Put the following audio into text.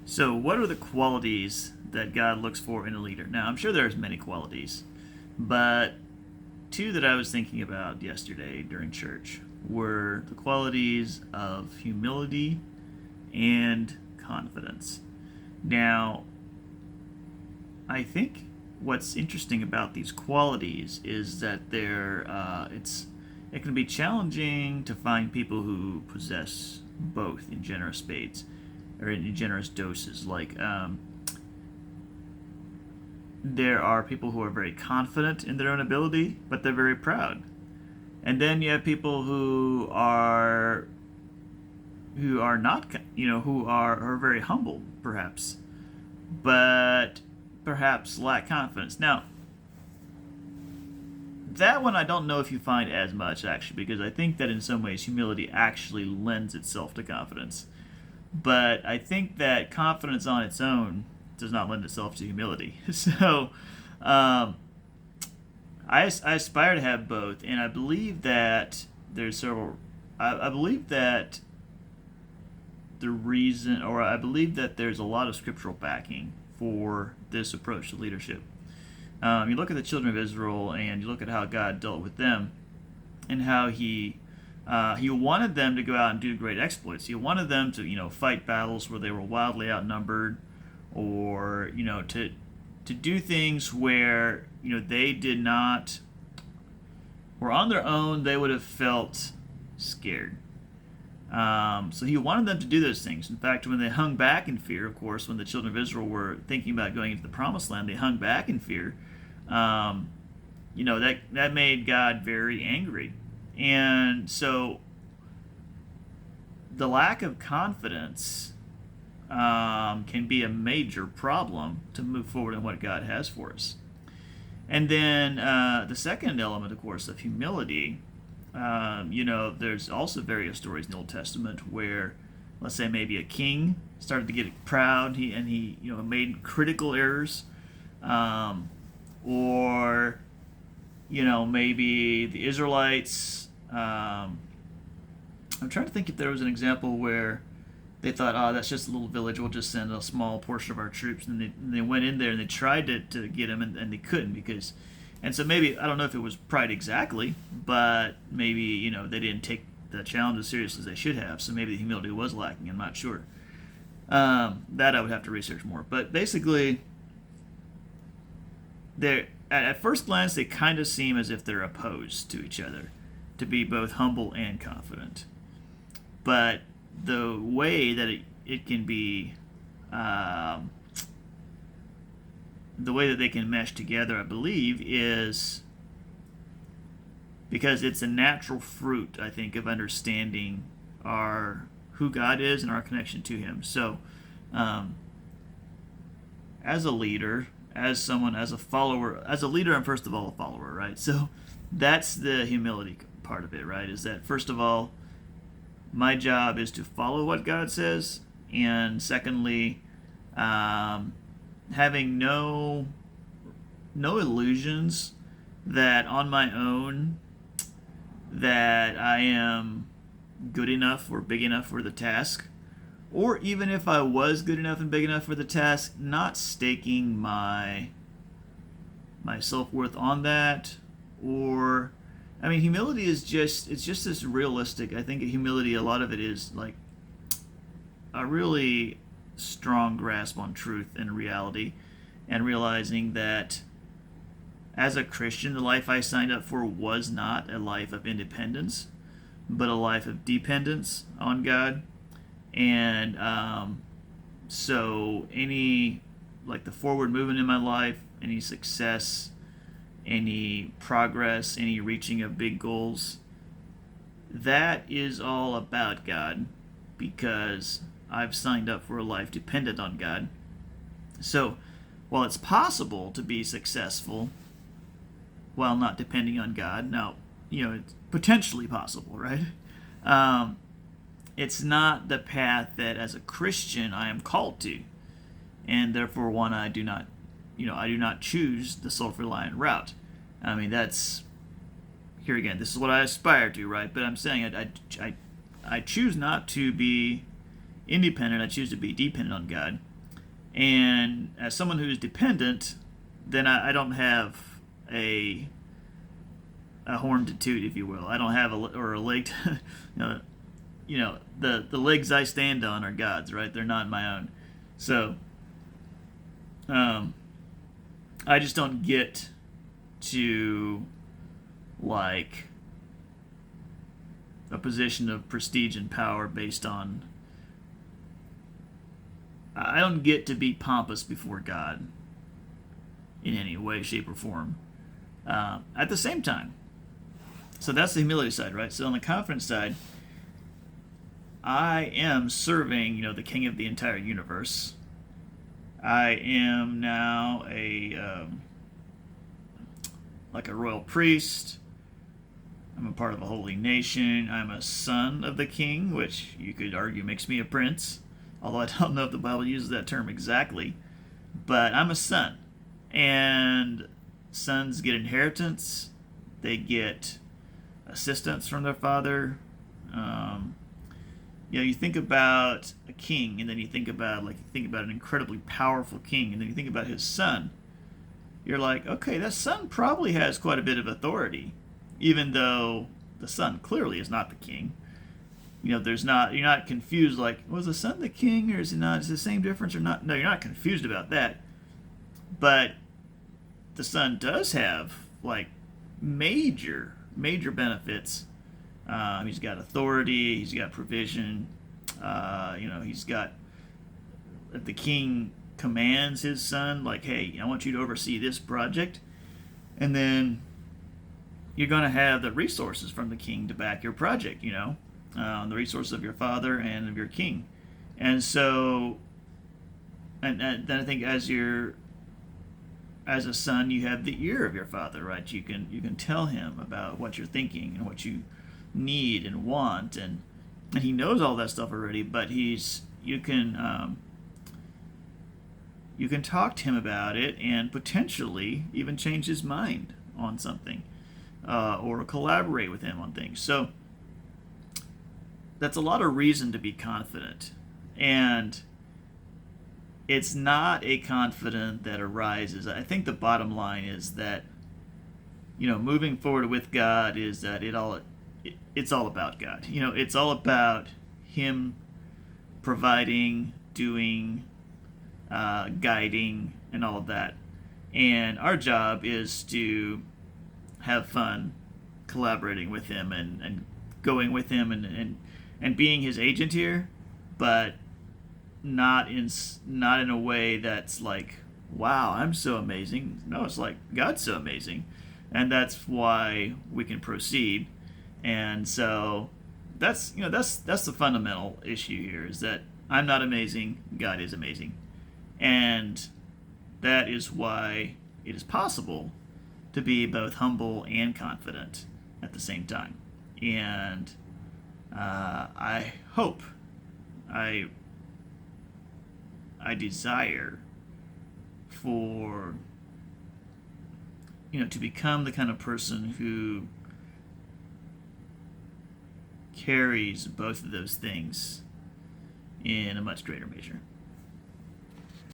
So, what are the qualities that God looks for in a leader? Now, I'm sure there's many qualities, but two that I was thinking about yesterday during church were the qualities of humility and confidence. Now, I think what's interesting about these qualities is that it can be challenging to find people who possess both in generous spades or in generous doses. There are people who are very confident in their own ability, but they're very proud. And then you have people who are not, who are very humble, perhaps, but perhaps lack confidence. Now, that one I don't know if you find as much actually, because I think that in some ways humility actually lends itself to confidence. But I think that confidence on its own does not lend itself to humility. So um, I aspire to have both, and I believe that there's several. I believe that the reason, or I believe that there's a lot of scriptural backing for this approach to leadership. You look at the children of Israel, and you look at how God dealt with them, and how he wanted them to go out and do great exploits. He wanted them to fight battles where they were wildly outnumbered, or to do things where they did not, or on their own they would have felt scared. So he wanted them to do those things. In fact, when they hung back in fear, of course, when the children of Israel were thinking about going into the promised land, they hung back in fear. That made God very angry. And so the lack of confidence can be a major problem to move forward in what God has for us. And then the second element, of course, of humility. There's also various stories in the Old Testament where, let's say, maybe a king started to get proud, he made critical errors, or maybe the Israelites. I'm trying to think if there was an example where they thought, oh, that's just a little village. We'll just send a small portion of our troops, and they went in there and they tried to get him, and they couldn't because. And so maybe, I don't know if it was pride exactly, but maybe they didn't take the challenge as serious as they should have. So maybe the humility was lacking. I'm not sure. That I would have to research more. But basically, at first glance they kind of seem as if they're opposed to each other, to be both humble and confident. But the way that it can be, the way that they can mesh together, I believe, is because it's a natural fruit, I think, of understanding who God is and our connection to Him. So, as a leader, as a follower, as a leader, I'm first of all a follower, right? So that's the humility part of it, right? Is that first of all, my job is to follow what God says, and secondly, having no illusions that on my own that I am good enough or big enough for the task, or even if I was good enough and big enough for the task, not staking my self-worth on that. Or humility is just this realistic. I think humility, a lot of it is like a really strong grasp on truth and reality, and realizing that as a Christian, the life I signed up for was not a life of independence, but a life of dependence on God. And so any, like, the forward movement in my life, any success, any progress, any reaching of big goals, that is all about God, because I've signed up for a life dependent on God. So while it's possible to be successful while not depending on God, now, it's potentially possible, right? It's not the path that as a Christian I am called to, and therefore one I do not choose the self-reliant route. That's, here again, this is what I aspire to, right? But I'm saying I choose not to be independent. I choose to be dependent on God. And as someone who's dependent, then I don't have a horn to toot, if you will. I don't have a leg to, the legs I stand on are God's, right? They're not my own. So, I just don't get to like a position of prestige and power based on. I don't get to be pompous before God in any way, shape, or form. At the same time, so that's the humility side, right? So on the confidence side, I am serving, the King of the entire universe. I am now like a royal priest. I'm a part of a holy nation. I'm a son of the king, which you could argue makes me a prince, although I don't know if the Bible uses that term exactly. But I'm a son. And sons get inheritance, they get assistance from their father. You think about a king, and then you think about an incredibly powerful king, and then you think about his son. You're like, okay, that son probably has quite a bit of authority, even though the son clearly is not the king. You're not confused like, was the son the king or is it not? Is it the same difference or not? No, you're not confused about that. But the son does have like major benefits. He's got authority. He's got provision. He's got. If the king commands his son, like, "Hey, I want you to oversee this project," and then you're going to have the resources from the king to back your project. The resources of your father and of your king, and so, and then I think as a son, you have the ear of your father, right? You can tell him about what you're thinking and what you need and want, and he knows all that stuff already. But you can talk to him about it and potentially even change his mind on something, or collaborate with him on things. So that's a lot of reason to be confident, and it's not a confidence that arises. I think the bottom line is that, moving forward with God is that it's all about God. It's all about Him providing, doing, guiding, and all of that. And our job is to have fun collaborating with Him and going with Him and being His agent here, but not in a way that's like, wow, I'm so amazing. No, it's like, God's so amazing, and that's why we can proceed. And so that's the fundamental issue here, is that I'm not amazing, God is amazing, and that is why it is possible to be both humble and confident at the same time. And I hope I desire for to become the kind of person who carries both of those things in a much greater measure.